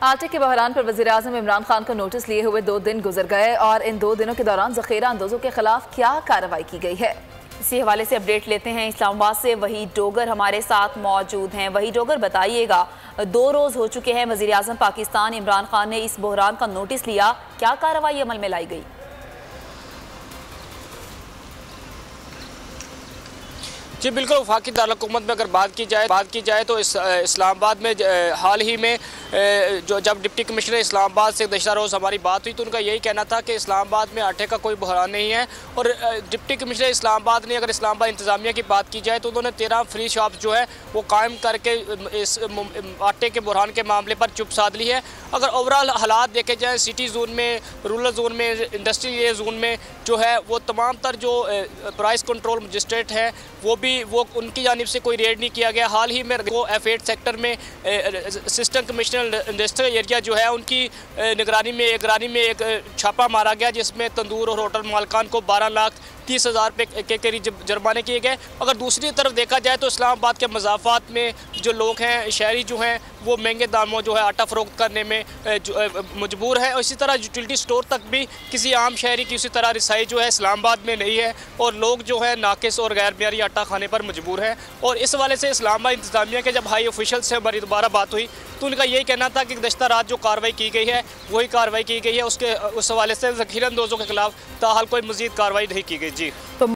आटे के बहरान पर वज़ीर-ए-आज़म इमरान खान को नोटिस लिए हुए 2 दिन गुजर गए और इन 2 दिनों के दौरान ज़ख़ीरा अंदोज़ों के खिलाफ क्या कार्रवाई की गई है। इसी हवाले से अपडेट लेते हैं इस्लामाबाद से। वही डोगर हमारे साथ मौजूद हैं। वही डोगर, बताइएगा, 2 रोज़ हो चुके हैं वज़ीर-ए-आज़म पाकिस्तान इमरान खान ने इस बहरान का नोटिस लिया, क्या कार्रवाई अमल में लाई गई? जी बिल्कुल, वफाकी दारुल-हुकूमत में अगर बात की जाए तो इस्लामाबाद में हाल ही में जब डिप्टी कमिश्नर इस्लामाबाद से गुज़श्ता रोज़ हमारी बात हुई तो उनका यही कहना था कि इस्लामाबाद में आटे का कोई बहरान नहीं है। और डिप्टी कमिश्नर इस्लामाबाद ने, अगर इस्लामाबाद इंतज़ामिया की बात की जाए तो उन्होंने 13 फ्री शॉप जो है वो कायम करके इस आटे के बहरान के मामले पर चुप साध ली है। अगर ओवरऑल हालात देखे जाएँ सिटी जोन में, रूरल जोन में, इंडस्ट्रियल जोन में जो है वो तमाम तर जो प्राइस कंट्रोल मजिस्ट्रेट है वो उनकी जानिब से कोई रेड नहीं किया गया। हाल ही में वो F8 सेक्टर में असिस्टेंट कमिश्नर इंडस्ट्रियल एरिया जो है उनकी निगरानी में एक छापा मारा गया जिसमें तंदूर और होटल मालकान को 12,30,000 रुपये के करीब जुर्माने किए गए। अगर दूसरी तरफ देखा जाए तो इस्लामाबाद के मज़ाफ़ात में जो लोग हैं, शहरी जो हैं, वो महंगे दामों जो है आटा फ़रोख्त करने में मजबूर है। और इसी तरह यूटिलिटी स्टोर तक भी किसी आम शहरी की उसी तरह रिसाई जो है इस्लामाबाद में नहीं है और लोग जो है नाकिस और गैर मेयारी आटा खाने पर मजबूर हैं। और इस हवाले से इस्लामाबाद इंतज़ामिया के जब हाई ऑफिशियल से हमारी दोबारा बात हुई तो उनका यही कहना था कि गुज़श्ता रात जो कार्रवाई की गई है वही कार्रवाई की गई है। उस हवाले से ज़ख़ीरा अंदोज़ों के खिलाफ ताहाल कोई मज़ीद कार्रवाई नहीं की गई। जी।